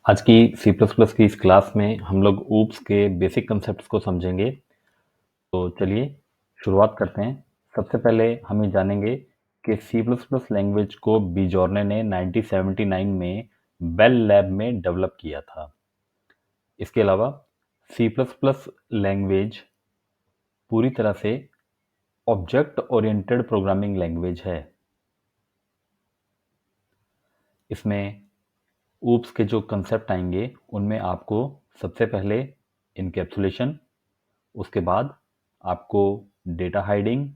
आज की C plus plus की इस क्लास में हम लोग ऊप्स के बेसिक कंसेप्ट्स को समझेंगे। तो चलिए शुरुआत करते हैं। सबसे पहले हम ये जानेंगे कि सी प्लस प्लस लैंग्वेज को बिजॉर्ने ने 1979 में बेल लैब में डेवलप किया था। इसके अलावा सी प्लस प्लस लैंग्वेज पूरी तरह से ऑब्जेक्ट ओरिएंटेड प्रोग्रामिंग लैंग्वेज है। इसमें ऊप्स के जो कंसेप्ट आएंगे उनमें आपको सबसे पहले इनकैप्सुलेशन, उसके बाद आपको डेटा हाइडिंग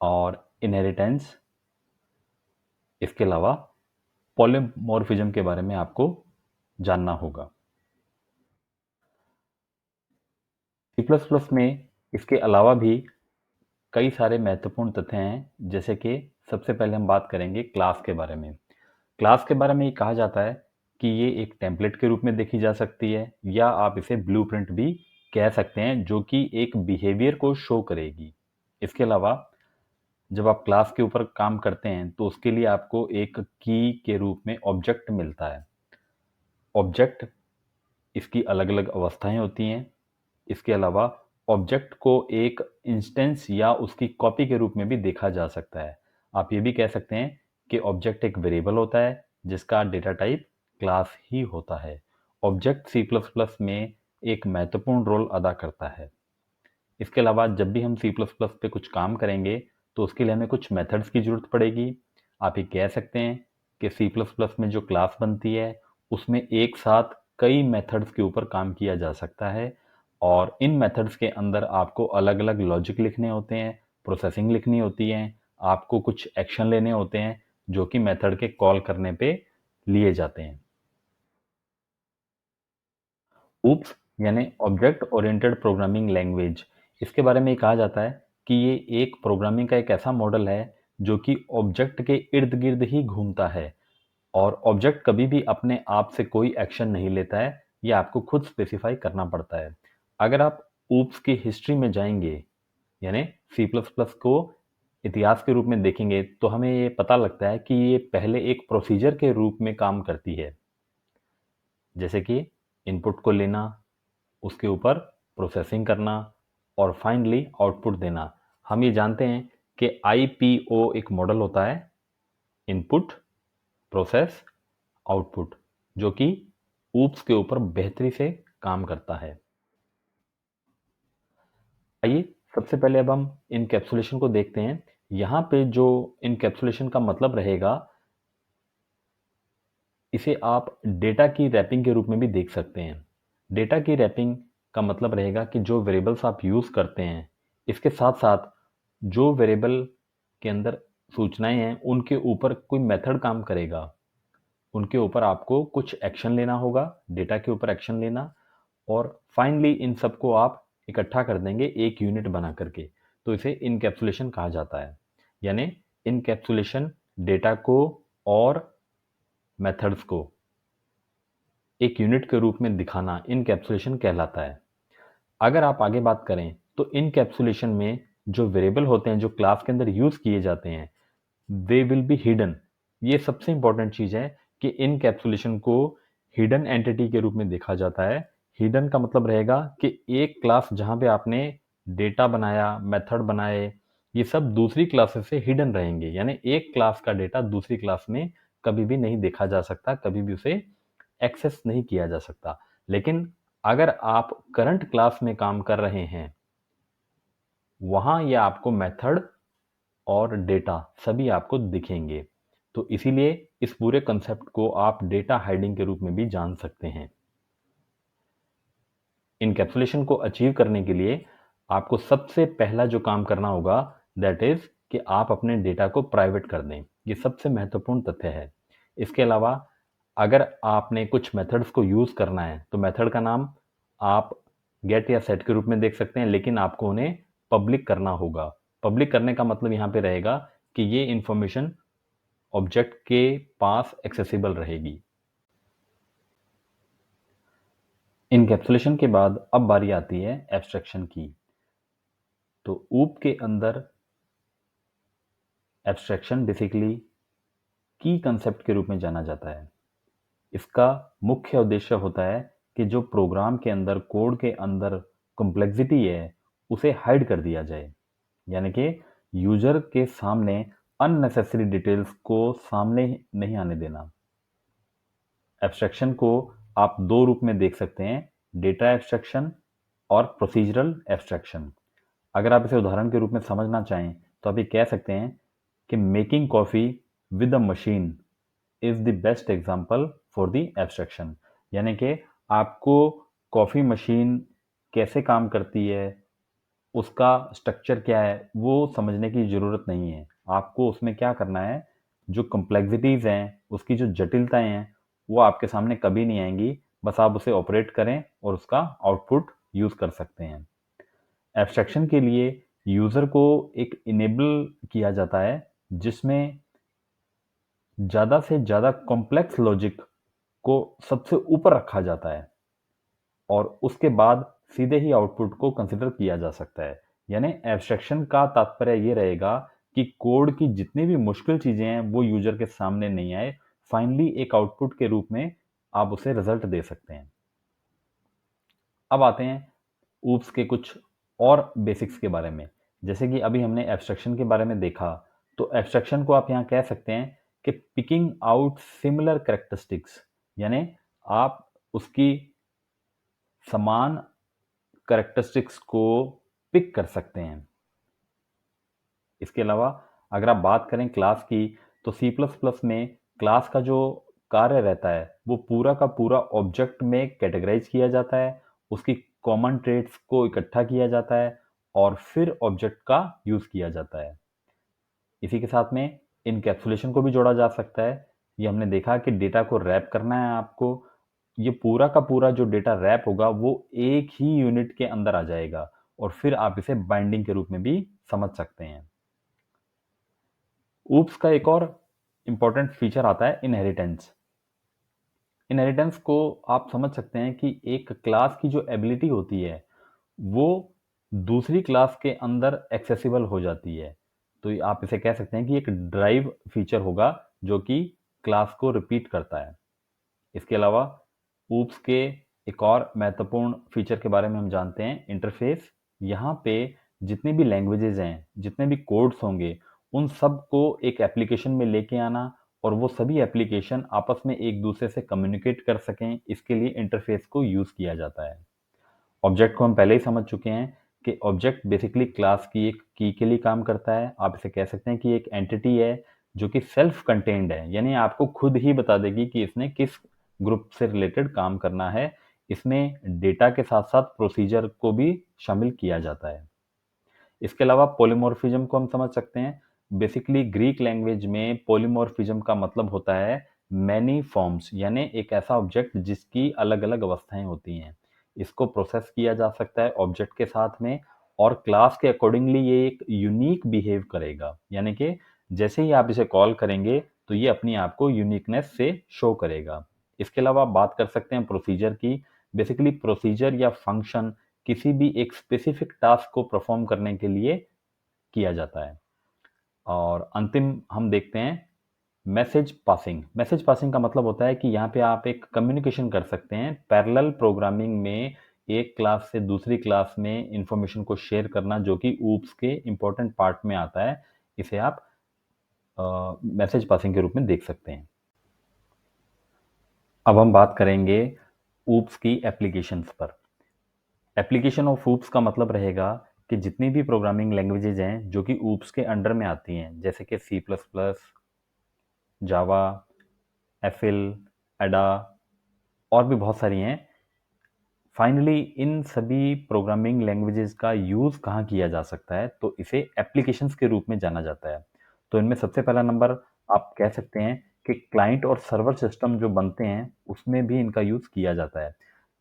और इनहेरिटेंस, इसके अलावा पॉलीमॉर्फिज्म के बारे में आपको जानना होगा। सी प्लस प्लस में इसके अलावा भी कई सारे महत्वपूर्ण तथ्य हैं, जैसे कि सबसे पहले हम बात करेंगे क्लास के बारे में। क्लास के बारे में ये कहा जाता है कि ये एक टेम्पलेट के रूप में देखी जा सकती है, या आप इसे ब्लूप्रिंट भी कह सकते हैं, जो कि एक बिहेवियर को शो करेगी। इसके अलावा जब आप क्लास के ऊपर काम करते हैं तो उसके लिए आपको एक की के रूप में ऑब्जेक्ट मिलता है। ऑब्जेक्ट, इसकी अलग अलग अवस्थाएं होती हैं। इसके अलावा ऑब्जेक्ट को एक इंस्टेंस या उसकी कॉपी के रूप में भी देखा जा सकता है। आप ये भी कह सकते हैं कि ऑब्जेक्ट एक वेरिएबल होता है जिसका डेटा टाइप क्लास ही होता है। ऑब्जेक्ट सी प्लस प्लस में एक महत्वपूर्ण रोल अदा करता है। इसके अलावा जब भी हम सी प्लस प्लस पे कुछ काम करेंगे तो उसके लिए हमें कुछ मेथड्स की ज़रूरत पड़ेगी। आप ये कह सकते हैं कि सी प्लस प्लस में जो क्लास बनती है उसमें एक साथ कई मेथड्स के ऊपर काम किया जा सकता है, और इन मेथड्स के अंदर आपको अलग अलग लॉजिक लिखने होते हैं, प्रोसेसिंग लिखनी होती है, आपको कुछ एक्शन लेने होते हैं जो कि मेथड के कॉल करने पे लिए जाते हैं। ऊप्स यानी ऑब्जेक्ट ओरिएंटेड प्रोग्रामिंग लैंग्वेज, इसके बारे में ये कहा जाता है कि ये एक प्रोग्रामिंग का एक ऐसा मॉडल है जो कि ऑब्जेक्ट के इर्द गिर्द ही घूमता है, और ऑब्जेक्ट कभी भी अपने आप से कोई एक्शन नहीं लेता है, ये आपको खुद स्पेसिफाई करना पड़ता है। अगर आप ऊप्स की हिस्ट्री में जाएंगे, यानी सी प्लस प्लस को इतिहास के रूप में देखेंगे, तो हमें ये पता लगता है कि ये पहले एक प्रोसीजर के रूप में काम करती है, जैसे कि इनपुट को लेना, उसके ऊपर प्रोसेसिंग करना, और फाइनली आउटपुट देना। हम ये जानते हैं कि आईपीओ एक मॉडल होता है, इनपुट, प्रोसेस, आउटपुट, जो कि ऊप्स के ऊपर बेहतरी से काम करता है। आइए सबसे पहले अब हम इनकैप्सुलेशन को देखते हैं। यहाँ पे जो इनकैप्सुलेशन का मतलब रहेगा, इसे आप डेटा की रैपिंग के रूप में भी देख सकते हैं। डेटा की रैपिंग का मतलब रहेगा कि जो वेरिएबल्स आप यूज़ करते हैं, इसके साथ साथ जो वेरिएबल के अंदर सूचनाएं हैं उनके ऊपर कोई मेथड काम करेगा, उनके ऊपर आपको कुछ एक्शन लेना होगा, डेटा के ऊपर एक्शन लेना, और फाइनली इन सबको आप इकट्ठा कर देंगे एक यूनिट बना करके। तो इसे इनकैप्सुलेशन कहा जाता है। यानी इनकैप्सुलेशन डेटा को और मेथड्स को एक यूनिट के रूप में दिखाना इनकैप्सुलेशन कहलाता है। अगर आप आगे बात करें तो इनकैप्सुलेशन में जो वेरिएबल होते हैं जो क्लास के अंदर यूज किए जाते हैं, दे विल बी हिडन। ये सबसे इंपॉर्टेंट चीज है कि इनकैप्सुलेशन को हिडन एंटिटी के रूप में देखा जाता है। हिडन का मतलब रहेगा कि एक क्लास जहां पे आपने डेटा बनाया, मेथड बनाए, ये सब दूसरी क्लासेस से हिडन रहेंगे। यानी एक क्लास का डेटा दूसरी क्लास में कभी भी नहीं देखा जा सकता, कभी भी उसे एक्सेस नहीं किया जा सकता। लेकिन अगर आप करंट क्लास में काम कर रहे हैं, वहां ये आपको मेथड और डेटा सभी आपको दिखेंगे। तो इसीलिए इस पूरे कंसेप्ट को आप डेटा हाइडिंग के रूप में भी जान सकते हैं। इनकैप्सुलेशन को अचीव करने के लिए आपको सबसे पहला जो काम करना होगा, दैट इज कि आप अपने डेटा को प्राइवेट कर दें। ये सबसे महत्वपूर्ण तथ्य है। इसके अलावा अगर आपने कुछ मेथड्स को यूज करना है तो मेथड का नाम आप गेट या सेट के रूप में देख सकते हैं, लेकिन आपको उन्हें पब्लिक करना होगा। पब्लिक करने का मतलब यहाँ पे रहेगा कि ये इंफॉर्मेशन ऑब्जेक्ट के पास एक्सेसिबल रहेगी। इनकैप्सुलेशन के बाद अब बारी आती है एब्स्ट्रैक्शन की। तो ऊप के अंदर एब्स्ट्रैक्शन बेसिकली की कंसेप्ट के रूप में जाना जाता है। इसका मुख्य उद्देश्य होता है कि जो प्रोग्राम के अंदर, कोड के अंदर कॉम्प्लेक्सिटी है, उसे हाइड कर दिया जाए। यानी कि यूजर के सामने अननेसेसरी डिटेल्स को सामने नहीं आने देना। एब्स्ट्रैक्शन को आप दो रूप में देख सकते हैं, डेटा एब्स्ट्रैक्शन और प्रोसीजरल एब्स्ट्रैक्शन। अगर आप इसे उदाहरण के रूप में समझना चाहें तो आप ये कह सकते हैं कि making coffee with a machine is the best example for the abstraction. यानी कि आपको कॉफ़ी मशीन कैसे काम करती है, उसका स्ट्रक्चर क्या है, वो समझने की ज़रूरत नहीं है। आपको उसमें क्या करना है, जो कॉम्प्लेक्सिटीज़ हैं, उसकी जो जटिलताएं हैं, वो आपके सामने कभी नहीं आएंगी। बस आप उसे ऑपरेट करें और उसका आउटपुट यूज़ कर सकते हैं। एब्स्ट्रैक्शन के लिए यूज़र को एक इनेबल किया जाता है जिसमें ज़्यादा से ज़्यादा कॉम्प्लेक्स लॉजिक को सबसे ऊपर रखा जाता है और उसके बाद सीधे ही आउटपुट को कंसिडर किया जा सकता है। यानी एब्स्ट्रैक्शन का तात्पर्य ये रहेगा कि कोड की जितनी भी मुश्किल चीज़ें हैं वो यूज़र के सामने नहीं आए, फाइनली एक आउटपुट के रूप में आप उसे रिजल्ट दे सकते हैं। अब आते हैं ऊप्स के कुछ और बेसिक्स के बारे में। जैसे कि अभी हमने एब्स्ट्रैक्शन के बारे में देखा, तो एब्स्ट्रैक्शन को आप यहाँ कह सकते हैं कि पिकिंग आउट सिमिलर कैरेक्टरिस्टिक्स, यानी आप उसकी समान कैरेक्टरिस्टिक्स को पिक कर सकते हैं। इसके अलावा अगर आप बात करें क्लास की, तो सी प्लस प्लस में क्लास का जो कार्य रहता है वो पूरा का पूरा ऑब्जेक्ट में कैटेगराइज किया जाता है, उसकी कॉमन ट्रेट्स को इकट्ठा किया जाता है और फिर ऑब्जेक्ट का यूज़ किया जाता है। इसी के साथ में इनकैप्सुलेशन को भी जोड़ा जा सकता है। ये हमने देखा कि डेटा को रैप करना है आपको, ये पूरा का पूरा जो डेटा रैप होगा वो एक ही यूनिट के अंदर आ जाएगा और फिर आप इसे बाइंडिंग के रूप में भी समझ सकते हैं। ऊप्स का एक और इम्पॉर्टेंट फीचर आता है इनहेरिटेंस। इनहेरिटेंस को आप समझ सकते हैं कि एक क्लास की जो एबिलिटी होती है वो दूसरी क्लास के अंदर एक्सेसिबल हो जाती है। तो आप इसे कह सकते हैं कि एक ड्राइव फीचर होगा जो कि क्लास को रिपीट करता है। इसके अलावा ऊप्स के एक और महत्वपूर्ण फीचर के बारे में हम जानते हैं, इंटरफेस। यहाँ पे जितनी भी लैंग्वेजेस हैं, जितने भी कोड्स होंगे, उन सब को एक एप्लीकेशन में लेके आना और वो सभी एप्लीकेशन आपस में एक दूसरे से कम्युनिकेट कर सकें, इसके लिए इंटरफेस को यूज़ किया जाता है। ऑब्जेक्ट को हम पहले ही समझ चुके हैं कि ऑब्जेक्ट बेसिकली क्लास की एक की के लिए काम करता है। आप इसे कह सकते हैं कि एक एंटिटी है जो कि सेल्फ कंटेन्ड है, यानी आपको खुद ही बता देगी कि इसने किस ग्रुप से रिलेटेड काम करना है। इसमें डेटा के साथ साथ प्रोसीजर को भी शामिल किया जाता है। इसके अलावा पॉलीमॉर्फिज्म को हम समझ सकते हैं। बेसिकली ग्रीक लैंग्वेज में पॉलीमॉर्फिज्म का मतलब होता है मैनी फॉर्म्स, यानी एक ऐसा ऑब्जेक्ट जिसकी अलग अलग अवस्थाएं होती हैं। इसको प्रोसेस किया जा सकता है ऑब्जेक्ट के साथ में और क्लास के अकॉर्डिंगली ये एक यूनिक बिहेव करेगा, यानी कि जैसे ही आप इसे कॉल करेंगे तो ये अपनी आप को यूनिकनेस से शो करेगा। इसके अलावा आप बात कर सकते हैं प्रोसीजर की। बेसिकली प्रोसीजर या फंक्शन किसी भी एक स्पेसिफिक टास्क को परफॉर्म करने के लिए किया जाता है। और अंतिम हम देखते हैं मैसेज पासिंग। मैसेज पासिंग का मतलब होता है कि यहाँ पे आप एक कम्युनिकेशन कर सकते हैं। पैरेलल प्रोग्रामिंग में एक क्लास से दूसरी क्लास में इंफॉर्मेशन को शेयर करना, जो कि ऊप्स के इंपॉर्टेंट पार्ट में आता है, इसे आप मैसेज पासिंग के रूप में देख सकते हैं। अब हम बात करेंगे ऊप्स की एप्लीकेशंस पर। एप्लीकेशन ऑफ ऊप्स का मतलब रहेगा कि जितनी भी प्रोग्रामिंग लैंग्वेजेज हैं जो कि ऊप्स के अंडर में आती हैं, जैसे कि सी प्लस प्लस, जावा, एफिल, एडा और भी बहुत सारी हैं। फाइनली इन सभी प्रोग्रामिंग लैंग्वेजेस का यूज़ कहाँ किया जा सकता है, तो इसे एप्लीकेशंस के रूप में जाना जाता है। तो इनमें सबसे पहला नंबर आप कह सकते हैं कि क्लाइंट और सर्वर सिस्टम जो बनते हैं उसमें भी इनका यूज़ किया जाता है।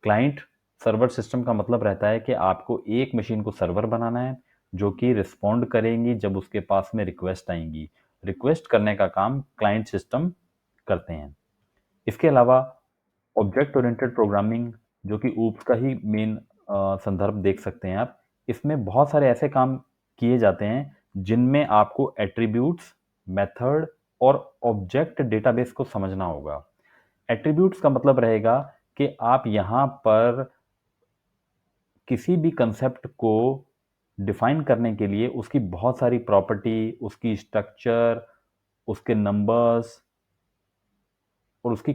क्लाइंट सर्वर सिस्टम का मतलब रहता है कि आपको एक मशीन को सर्वर बनाना है जो कि रिस्पॉन्ड करेंगी जब उसके पास में रिक्वेस्ट आएंगी। रिक्वेस्ट करने का काम क्लाइंट सिस्टम करते हैं। इसके अलावा ऑब्जेक्ट ओरिएंटेड प्रोग्रामिंग, जो कि ऊप्स का ही मेन संदर्भ देख सकते हैं आप। इसमें बहुत सारे ऐसे काम किए जाते हैं जिनमें आपको एट्रीब्यूट्स, मेथड और ऑब्जेक्ट डेटाबेस को समझना होगा। एट्रीब्यूट्स का मतलब रहेगा कि आप यहाँ पर किसी भी कंसेप्ट को डिफाइन करने के लिए उसकी बहुत सारी प्रॉपर्टी, उसकी स्ट्रक्चर, उसके नंबर्स और उसकी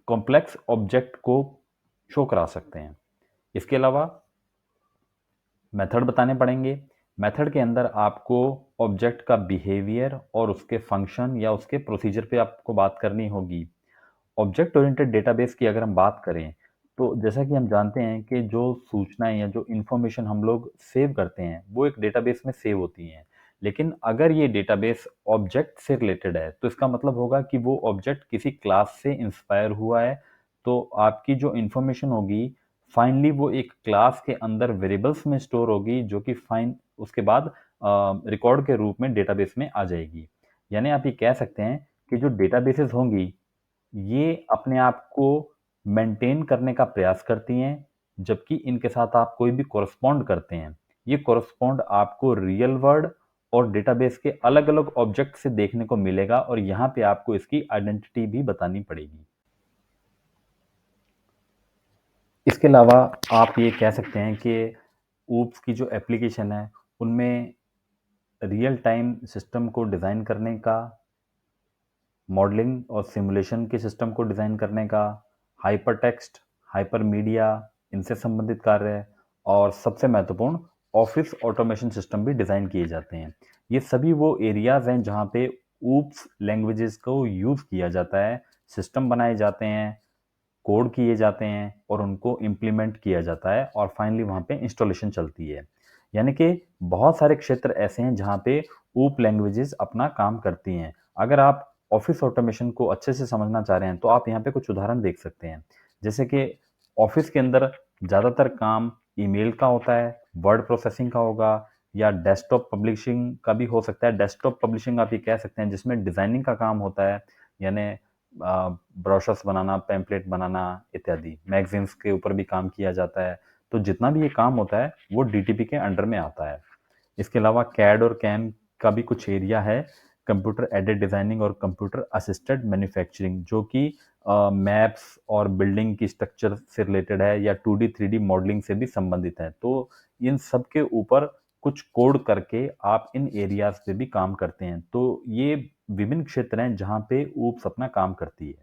कॉम्प्लेक्स ऑब्जेक्ट को शो करा सकते हैं। इसके अलावा मेथड बताने पड़ेंगे। मेथड के अंदर आपको ऑब्जेक्ट का बिहेवियर और उसके फंक्शन या उसके प्रोसीजर पे आपको बात करनी होगी। ऑब्जेक्ट ओरिएंटेड डेटाबेस की अगर हम बात करें, तो जैसा कि हम जानते हैं कि जो सूचनाएं या जो इंफॉर्मेशन हम लोग सेव करते हैं वो एक डेटाबेस में सेव होती हैं। लेकिन अगर ये डेटाबेस ऑब्जेक्ट से रिलेटेड है तो इसका मतलब होगा कि वो ऑब्जेक्ट किसी क्लास से इंस्पायर हुआ है। तो आपकी जो इंफॉर्मेशन होगी फाइनली वो एक क्लास के अंदर वेरिएबल्स में स्टोर होगी, जो कि फाइन उसके बाद रिकॉर्ड के रूप में डेटाबेस में आ जाएगी। यानी आप ये कह सकते हैं कि जो डेटाबेसेस होंगी ये अपने आप को मेंटेन करने का प्रयास करती हैं, जबकि इनके साथ आप कोई भी कॉरस्पॉन्ड करते हैं। ये कॉरस्पॉन्ड आपको रियल वर्ल्ड और डेटाबेस के अलग-अलग ऑब्जेक्ट से देखने को मिलेगा और यहाँ पे आपको इसकी आइडेंटिटी भी बतानी पड़ेगी। इसके अलावा आप ये कह सकते हैं कि ऊप्स की जो एप्लीकेशन है, उनमें रियल टाइम सिस्टम को डिज़ाइन करने का, मॉडलिंग और सिमुलेशन के सिस्टम को डिज़ाइन करने का, हाइपर टेक्स्ट, हाइपर मीडिया, इनसे संबंधित कार्य है और सबसे महत्वपूर्ण ऑफिस ऑटोमेशन सिस्टम भी डिज़ाइन किए जाते हैं। ये सभी वो एरियाज़ हैं जहाँ पे ऊप्स लैंग्वेजेस को यूज़ किया जाता है, सिस्टम बनाए जाते हैं, कोड किए जाते हैं और उनको इम्प्लीमेंट किया जाता है और फाइनली वहाँ पे इंस्टॉलेशन चलती है। यानी कि बहुत सारे क्षेत्र ऐसे हैं जहाँ पे ऊप लैंग्वेजेस अपना काम करती हैं। अगर आप ऑफिस ऑटोमेशन को अच्छे से समझना चाह रहे हैं तो आप यहाँ पे कुछ उदाहरण देख सकते हैं। जैसे कि ऑफिस के अंदर ज़्यादातर काम ईमेल का होता है, वर्ड प्रोसेसिंग का होगा या डेस्कटॉप पब्लिशिंग का भी हो सकता है। डेस्कटॉप पब्लिशिंग आप ये कह सकते हैं जिसमें डिज़ाइनिंग का काम होता है, यानी ब्रोशर्स बनाना, पैम्पलेट बनाना इत्यादि। मैगज़ीन्स के ऊपर भी काम किया जाता है। तो जितना भी ये काम होता है वो डीटीपी के अंडर में आता है। इसके अलावा कैड और कैम का भी कुछ एरिया है, कंप्यूटर एडेड डिज़ाइनिंग और कंप्यूटर असिस्टेड मैन्युफैक्चरिंग, जो कि मैप्स और बिल्डिंग की स्ट्रक्चर से रिलेटेड है या 2D 3D मॉडलिंग से भी संबंधित है। तो इन सब के ऊपर कुछ कोड करके आप इन एरियाज पे भी काम करते हैं। तो ये विभिन्न क्षेत्र हैं जहाँ पे ऊप्स अपना काम करती है।